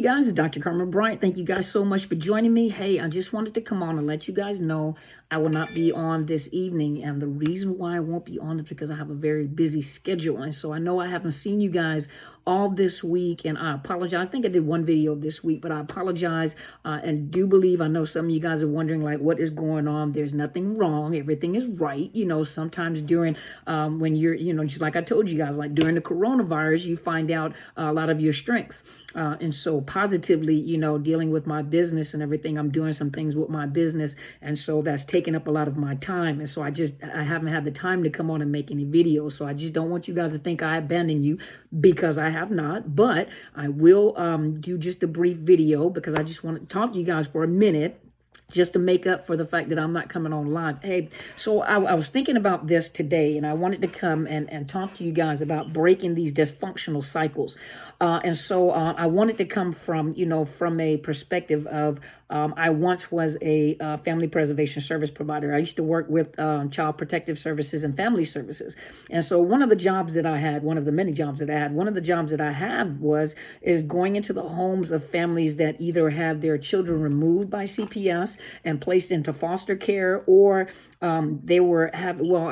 guys, it's Dr. Carmen Bryant. Thank you guys so much for joining me. Hey, I just wanted to come on and let you guys know I will not be on this evening. And the reason why I won't be on is because I have a very busy schedule. And so I know I haven't seen you guys all this week, and I apologize. I think I did one video this week, but I apologize and do believe, I know some of you guys are wondering, like, what is going on? There's nothing wrong. Everything is right. Sometimes during when you're, just like I told you guys, like during the coronavirus, you find out a lot of your strengths. And so positively, dealing with my business and everything, I'm doing some things with my business. And so that's taking up a lot of my time. And so I haven't had the time to come on and make any videos. So I just don't want you guys to think I abandoned you, because I have not. But I will do just a brief video because I just want to talk to you guys for a minute, just to make up for the fact that I'm not coming on live. Hey, so I was thinking about this today, and I wanted to come and talk to you guys about breaking these dysfunctional cycles. And so I wanted to come from a perspective of, I once was a family preservation service provider. I used to work with Child Protective Services and Family Services. And so one of the jobs that I had, one of the many jobs that I had, one of the jobs that I had is going into the homes of families that either have their children removed by CPS and placed into foster care, or I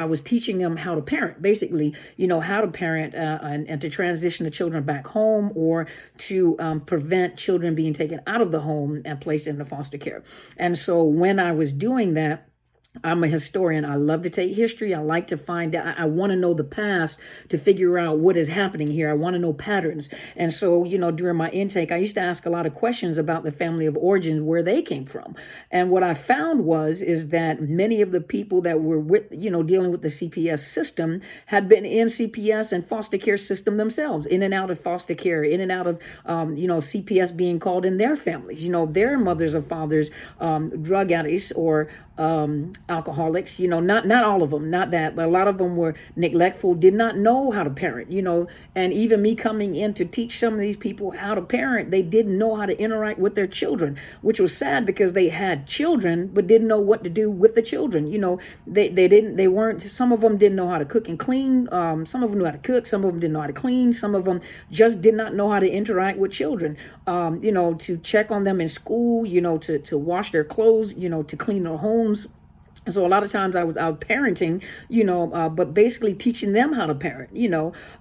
was teaching them how to parent, basically, how to parent and to transition the children back home, or to prevent children being taken out of the home and placed into foster care. And so when I was doing that, I'm a historian. I love to take history. I like to find out. I want to know the past to figure out what is happening here. I want to know patterns. And so, during my intake, I used to ask a lot of questions about the family of origins, where they came from. And what I found is that many of the people that were dealing with the CPS system had been in CPS and foster care system themselves, in and out of foster care, in and out of, CPS being called in their families. Their mothers or fathers, drug addicts or alcoholics, not all of them, not that, but a lot of them were neglectful, did not know how to parent, and even me coming in to teach some of these people how to parent, they didn't know how to interact with their children, which was sad because they had children, but didn't know what to do with the children. Some of them didn't know how to cook and clean. Some of them knew how to cook. Some of them didn't know how to clean. Some of them just did not know how to interact with children, to check on them in school, to wash their clothes, to clean their homes. And so a lot of times I was out parenting, but basically teaching them how to parent,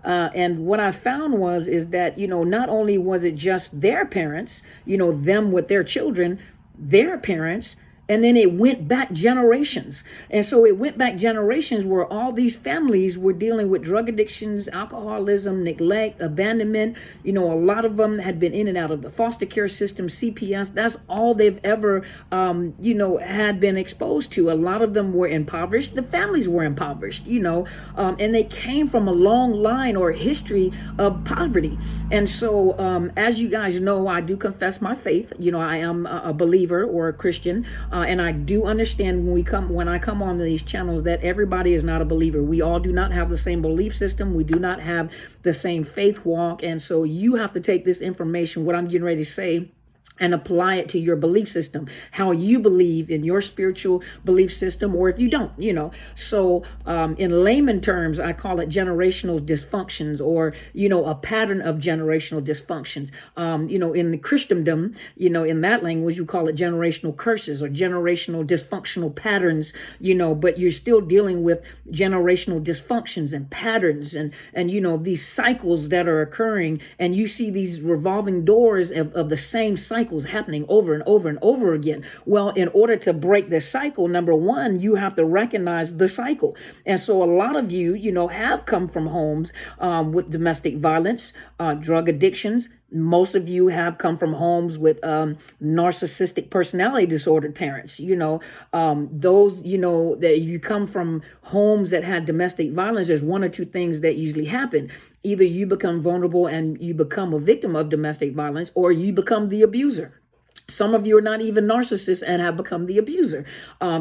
and what I found is that, not only was it just their parents, them with their children, their parents, and then it went back generations. And so it went back generations where all these families were dealing with drug addictions, alcoholism, neglect, abandonment. A lot of them had been in and out of the foster care system, CPS. That's all they've ever, had been exposed to. A lot of them were impoverished. The families were impoverished, and they came from a long line or history of poverty. And so, as you guys know, I do confess my faith. I am a believer or a Christian. And I do understand when I come on these channels that everybody is not a believer. We all do not have the same belief system. We do not have the same faith walk. And so you have to take this information, what I'm getting ready to say, and apply it to your belief system, how you believe in your spiritual belief system, or if you don't, So in layman terms, I call it generational dysfunctions, or, a pattern of generational dysfunctions. In the Christendom, in that language, you call it generational curses or generational dysfunctional patterns, but you're still dealing with generational dysfunctions and patterns and these cycles that are occurring. And you see these revolving doors of the same cycle happening over and over and over again. Well, in order to break this cycle, number one, you have to recognize the cycle. And so a lot of you, have come from homes with domestic violence, drug addictions. Most of you have come from homes with narcissistic personality disordered parents. That you come from homes that had domestic violence. There's one or two things that usually happen. Either you become vulnerable and you become a victim of domestic violence, or you become the abuser. Some of you are not even narcissists and have become the abuser.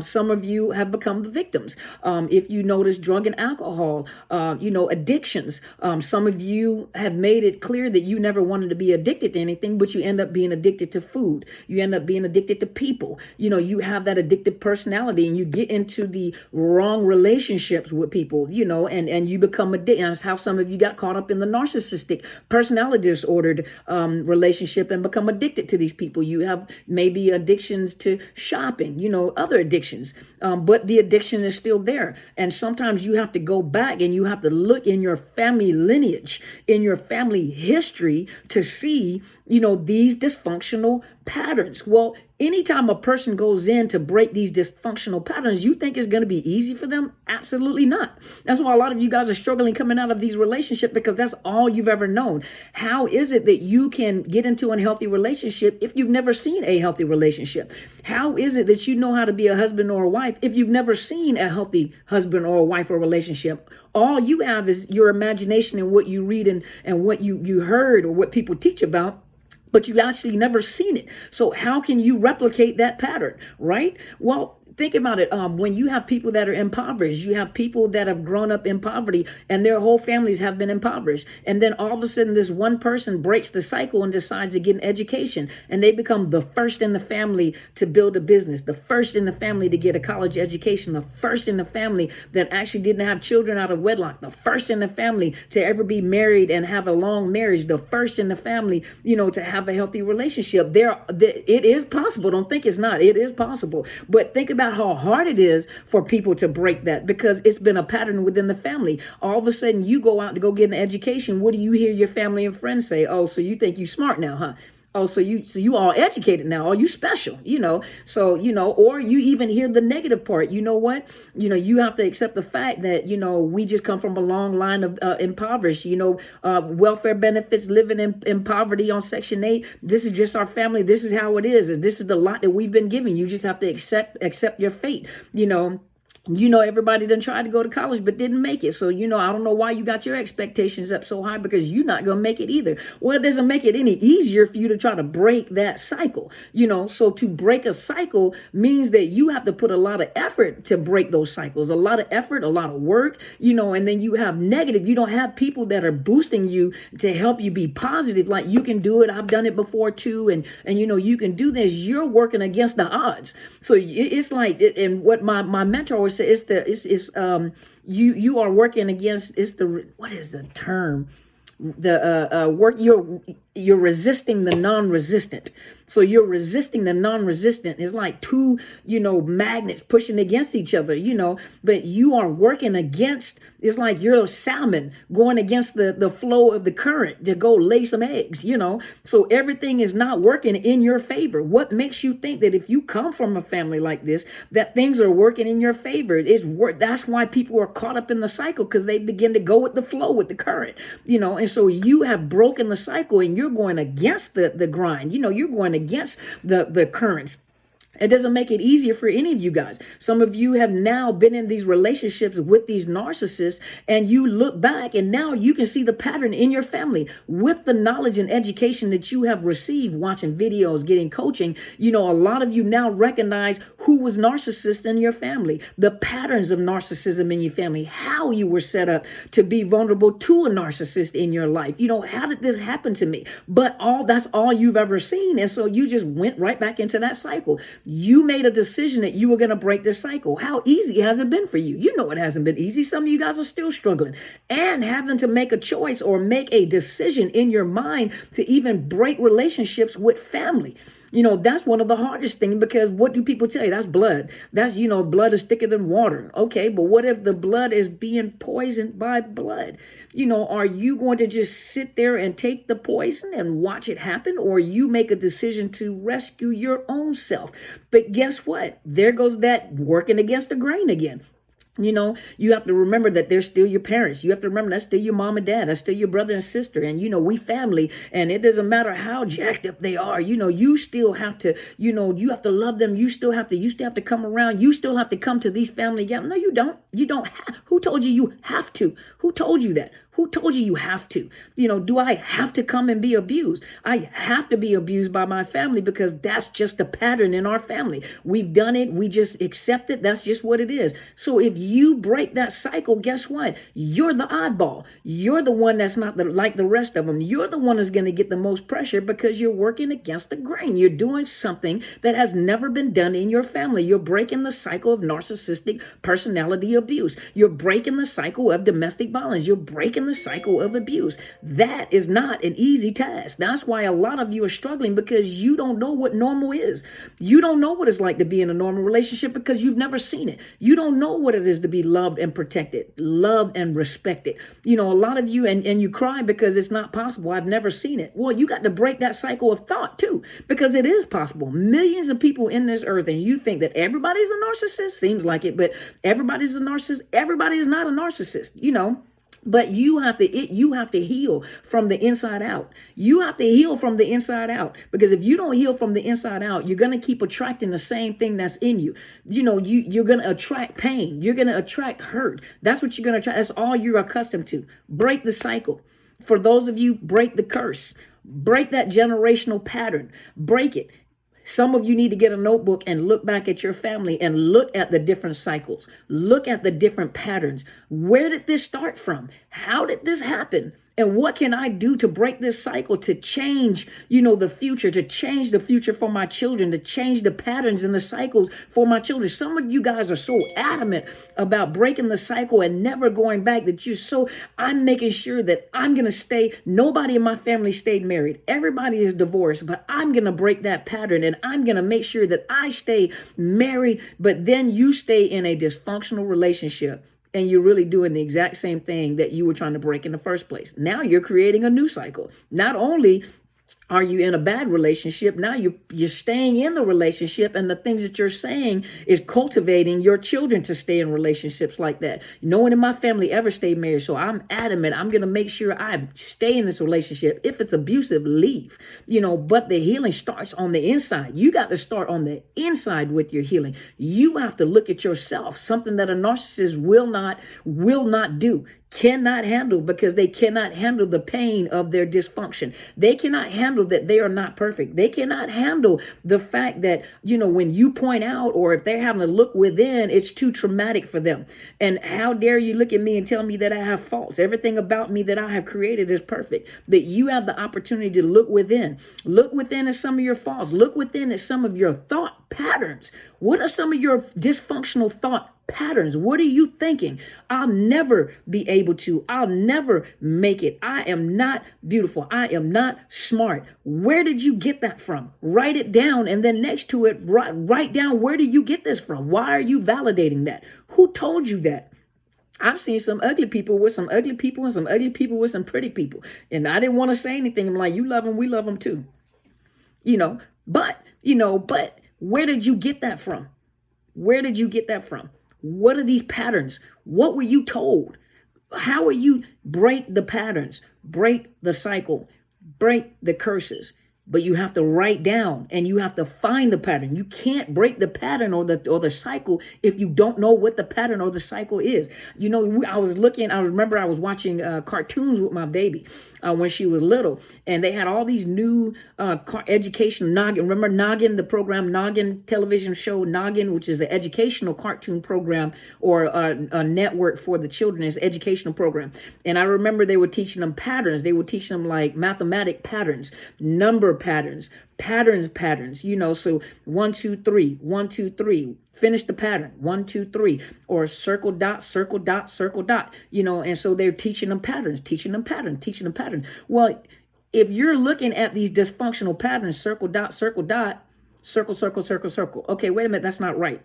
Some of you have become the victims. If you notice drug and alcohol, addictions, some of you have made it clear that you never wanted to be addicted to anything, but you end up being addicted to food. You end up being addicted to people. You have that addictive personality and you get into the wrong relationships with people, and you become addicted. That's how some of you got caught up in the narcissistic personality disordered relationship and become addicted to these people. You have maybe addictions to shopping, other addictions, but the addiction is still there. And sometimes you have to go back and you have to look in your family lineage, in your family history to see, these dysfunctional patterns. Well, anytime a person goes in to break these dysfunctional patterns, you think it's going to be easy for them? Absolutely not. That's why a lot of you guys are struggling coming out of these relationships, because that's all you've ever known. How is it that you can get into a unhealthy relationship if you've never seen a healthy relationship? How is it that you know how to be a husband or a wife if you've never seen a healthy husband or a wife or relationship? All you have is your imagination and what you read and what you heard or what people teach about, but you actually never seen it. So how can you replicate that pattern, right? Well, think about it. When you have people that are impoverished, you have people that have grown up in poverty and their whole families have been impoverished. And then all of a sudden, this one person breaks the cycle and decides to get an education. And they become the first in the family to build a business, the first in the family to get a college education, the first in the family that actually didn't have children out of wedlock, the first in the family to ever be married and have a long marriage, the first in the family, to have a healthy relationship. It is possible. Don't think it's not. It is possible. But think about how hard it is for people to break that, because it's been a pattern within the family. All of a sudden you go out to go get an education. What do you hear your family and friends say? Oh, so you think you smart now, huh? Oh, so you all educated now. Oh, you special, So, or you even hear the negative part. You know what? You have to accept the fact that, we just come from a long line of impoverished, welfare benefits, living in poverty on Section 8. This is just our family. This is how it is. And this is the lot that we've been given. You just have to accept your fate, everybody done tried to go to college but didn't make it. So, I don't know why you got your expectations up so high, because you're not going to make it either. Well, it doesn't make it any easier for you to try to break that cycle, So to break a cycle means that you have to put a lot of effort to break those cycles, a lot of effort, a lot of work, and then you have negative. You don't have people that are boosting you to help you be positive. Like, you can do it. I've done it before too. And you can do this. You're working against the odds. So it's like, and what my mentor always said, you are working against, what is the term? You're resisting the non-resistant. So you're resisting the non-resistant. It's like two, magnets pushing against each other, but you are working against, it's like you're a salmon going against the flow of the current to go lay some eggs, So everything is not working in your favor. What makes you think that if you come from a family like this, that things are working in your favor? That's why people are caught up in the cycle, because they begin to go with the flow, with the current, and so you have broken the cycle and you're going against the grind. You're going against the currents. It doesn't make it easier for any of you guys. Some of you have now been in these relationships with these narcissists, and you look back and now you can see the pattern in your family with the knowledge and education that you have received, watching videos, getting coaching. A lot of you now recognize who was narcissist in your family, the patterns of narcissism in your family, how you were set up to be vulnerable to a narcissist in your life. How did this happen to me? But that's all you've ever seen. And so you just went right back into that cycle. You made a decision that you were going to break this cycle. How easy has it been for you? It hasn't been easy. Some of you guys are still struggling and having to make a choice or make a decision in your mind to even break relationships with family. That's one of the hardest things, because what do people tell you? That's blood. That's, blood is thicker than water. Okay, but what if the blood is being poisoned by blood? Are you going to just sit there and take the poison and watch it happen? Or you make a decision to rescue your own self? But guess what? There goes that working against the grain again. You have to remember that they're still your parents. You have to remember that's still your mom and dad. That's still your brother and sister. And, we family. And it doesn't matter how jacked up they are. You still have to, you have to love them. You still have to come around. You still have to come to these family gatherings. No, you don't. You don't. Who told you have to? Who told you that? Who told you you have to? Do I have to come and be abused? I have to be abused by my family because that's just the pattern in our family. We've done it. We just accept it. That's just what it is. So if you break that cycle, guess what? You're the oddball. You're the one that's not like the rest of them. You're the one that's going to get the most pressure because you're working against the grain. You're doing something that has never been done in your family. You're breaking the cycle of narcissistic personality abuse. You're breaking the cycle of domestic violence. You're breaking the cycle of abuse. That is not an easy task. That's why a lot of you are struggling, because you don't know what normal is. You don't know what it's like to be in a normal relationship because you've never seen it. You don't know what it is to be loved and protected, loved and respected. A lot of you, and you cry because it's not possible. I've never seen it. Well, you got to break that cycle of thought too, because it is possible. Millions of people in this earth, and you think that everybody's a narcissist? Seems like it, but everybody's a narcissist. Everybody is not a narcissist, But you have to heal from the inside out. You have to heal from the inside out, because if you don't heal from the inside out, you're going to keep attracting the same thing that's in you. You're going to attract pain. You're going to attract hurt. That's what you're going to attract. That's all you're accustomed to. Break the cycle. For those of you, break the curse. Break that generational pattern. Break it. Some of you need to get a notebook and look back at your family and look at the different cycles. Look at the different patterns. Where did this start from? How did this happen? And what can I do to break this cycle, to change, the future, to change the future for my children, to change the patterns and the cycles for my children? Some of you guys are so adamant about breaking the cycle and never going back that I'm making sure that I'm going to stay. Nobody in my family stayed married. Everybody is divorced, but I'm going to break that pattern and I'm going to make sure that I stay married, but then you stay in a dysfunctional relationship. And you're really doing the exact same thing that you were trying to break in the first place. Now you're creating a new cycle. Not only are you in a bad relationship, now you're staying in the relationship, and the things that you're saying is cultivating your children to stay in relationships like that. No one in my family ever stayed married, so I'm adamant. I'm going to make sure I stay in this relationship. If it's abusive, leave. But the healing starts on the inside. You got to start on the inside with your healing. You have to look at yourself, something that a narcissist will not do. Cannot handle, because they cannot handle the pain of their dysfunction. They cannot handle that they are not perfect. They cannot handle the fact that, when you point out, or if they're having to look within, it's too traumatic for them. And how dare you look at me and tell me that I have faults? Everything about me that I have created is perfect. But you have the opportunity to look within. Look within at some of your faults. Look within at some of your thought patterns. What are some of your dysfunctional thought patterns? What are you thinking? I'll never be able to. I'll never make it. I am not beautiful. I am not smart. Where did you get that from? Write it down, and then next to it, write down, where do you get this from? Why are you validating that? Who told you that? I've seen some ugly people with some ugly people, and some ugly people with some pretty people. And I didn't want to say anything. I'm like, you love them, we love them too. But where did you get that from? Where did you get that from? What are these patterns? What were you told? How are you break the patterns, break the cycle, break the curses? But you have to write down, and you have to find the pattern. You can't break the pattern or the cycle if you don't know what the pattern or the cycle is. I remember I was watching cartoons with my baby when she was little, and they had all these new education Noggin. Remember Noggin, the program Noggin, television show Noggin, which is an educational cartoon program, or a network for the children. It's an educational program. And I remember they were teaching them patterns. They were teaching them like mathematic patterns, number patterns. So 1, 2, 3, 1, 2, 3, finish the pattern, 1, 2, 3, or circle dot, circle dot, circle dot, and so they're teaching them patterns. Well, if you're looking at these dysfunctional patterns, circle dot, circle dot, circle, circle, circle, circle. Okay, wait a minute, that's not right.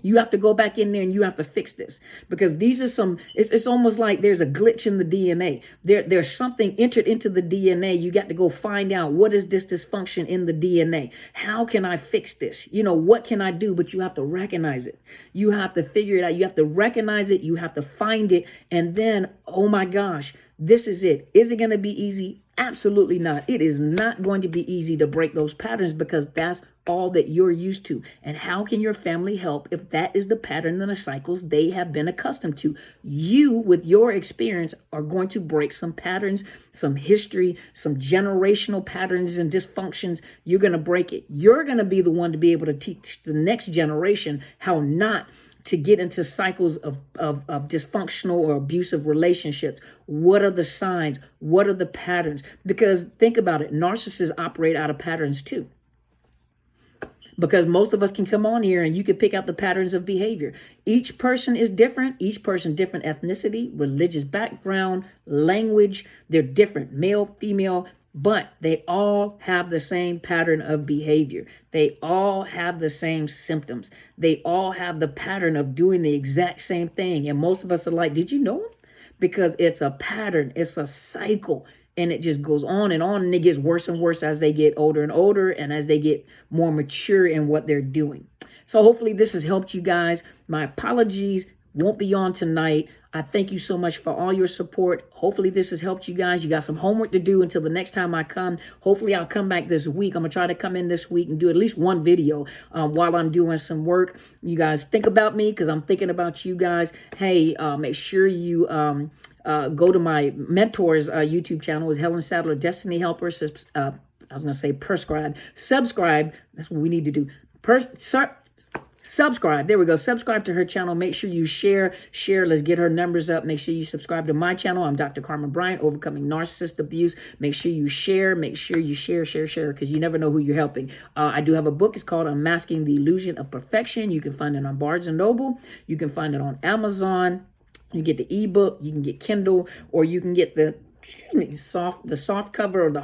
You have to go back in there and you have to fix this, because these are it's almost like there's a glitch in the DNA. There's something entered into the DNA. You got to go find out, what is this dysfunction in the DNA? How can I fix this? What can I do? But you have to recognize it. You have to figure it out. You have to recognize it. You have to find it. And then, oh my gosh, this is it. Is it going to be easy? Absolutely not. It is not going to be easy to break those patterns because that's all that you're used to. And how can your family help if that is the pattern and the cycles they have been accustomed to? You, with your experience, are going to break some patterns, some history, some generational patterns and dysfunctions. You're going to break it. You're going to be the one to be able to teach the next generation how not to get into cycles of dysfunctional or abusive relationships. What are the signs? What are the patterns? Because think about it, narcissists operate out of patterns too. Because most of us can come on here and you can pick out the patterns of behavior. Each person is different. Each person, different ethnicity, religious background, language. They're different, male, female, but they all have the same pattern of behavior. They all have the same symptoms. They all have the pattern of doing the exact same thing. And most of us are like, did you know him? Because it's a pattern. It's a cycle. And it just goes on, and it gets worse and worse as they get older and older and as they get more mature in what they're doing. So hopefully this has helped you guys. My apologies. Won't be on tonight. I thank you so much for all your support. Hopefully this has helped you guys. You got some homework to do until the next time I come. Hopefully I'll come back this week. I'm going to try to come in this week and do at least one video while I'm doing some work. You guys think about me because I'm thinking about you guys. Hey, make sure you go to my mentor's YouTube channel. Is Helen Sadler, Destiny Helper. I was going to say prescribe. Subscribe. That's what we need to do. Subscribe. There we go. Subscribe to her channel. Make sure you share. Let's get her numbers up. Make sure you subscribe to my channel. I'm Dr. Carmen Bryant, Overcoming Narcissist Abuse. Make sure you share. Make sure you share, because you never know who you're helping. I do have a book. It's called Unmasking the Illusion of Perfection. You can find it on Barnes & Noble. You can find it on Amazon. You get the ebook. You can get Kindle, or you can get the soft cover or the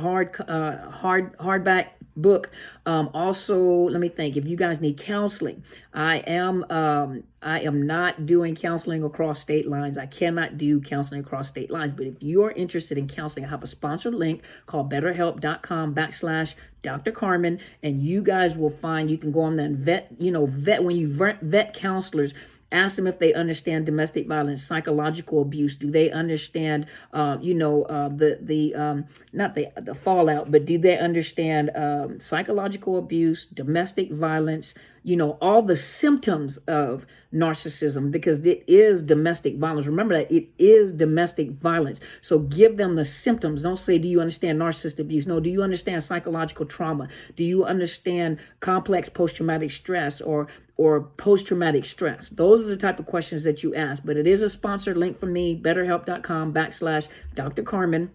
hardback book. Also, let me think. If you guys need counseling, I am not doing counseling across state lines. I cannot do counseling across state lines. But if you're interested in counseling, I have a sponsored link called BetterHelp.com/Dr. Carmen, and you guys will find you can go on there and vet when you vet counselors. Ask them if they understand domestic violence, psychological abuse. Do they understand, not the fallout, but do they understand psychological abuse, domestic violence, all the symptoms of narcissism, because it is domestic violence. Remember that it is domestic violence. So give them the symptoms. Don't say, do you understand narcissistic abuse? No, do you understand psychological trauma? Do you understand complex post-traumatic stress or post-traumatic stress? Those are the type of questions that you ask. But it is a sponsored link from me, BetterHelp.com/Dr. Carmen.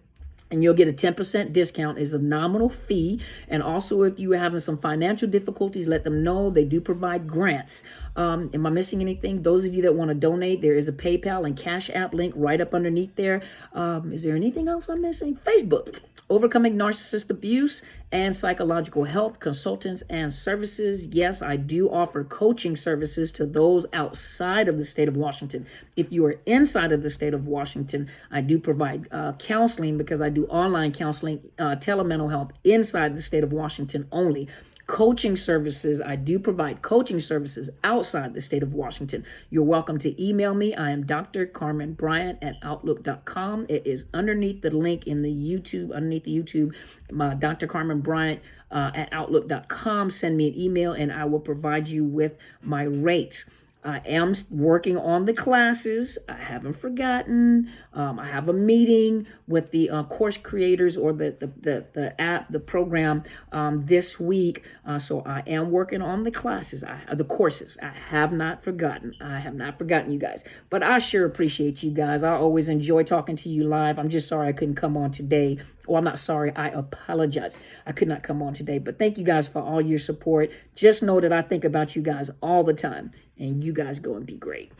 And you'll get a 10% discount. Is a nominal fee. And also, if you are having some financial difficulties, let them know. They do provide grants. Am I missing anything? Those of you that want to donate, there is a PayPal and Cash App link right up underneath there. Is there anything else I'm missing? Facebook. Overcoming Narcissist Abuse and Psychological Health Consultants and Services. Yes, I do offer coaching services to those outside of the state of Washington. If you are inside of the state of Washington, I do provide counseling, because I do online counseling, telemental health inside the state of Washington only. Coaching services, I do provide coaching services outside the state of Washington. You're welcome to email me. I am Dr. Carmen Bryant at Outlook.com. It is underneath the link in the YouTube, Dr. Carmen Bryant at Outlook.com. Send me an email and I will provide you with my rates. I am working on the classes. I haven't forgotten. I have a meeting with the course creators, or the app, the program this week. So I am working on the classes, the courses. I have not forgotten. I have not forgotten you guys. But I sure appreciate you guys. I always enjoy talking to you live. I'm just sorry I couldn't come on today. Well, I'm not sorry. I apologize. I could not come on today. But thank you guys for all your support. Just know that I think about you guys all the time. And you guys go and be great.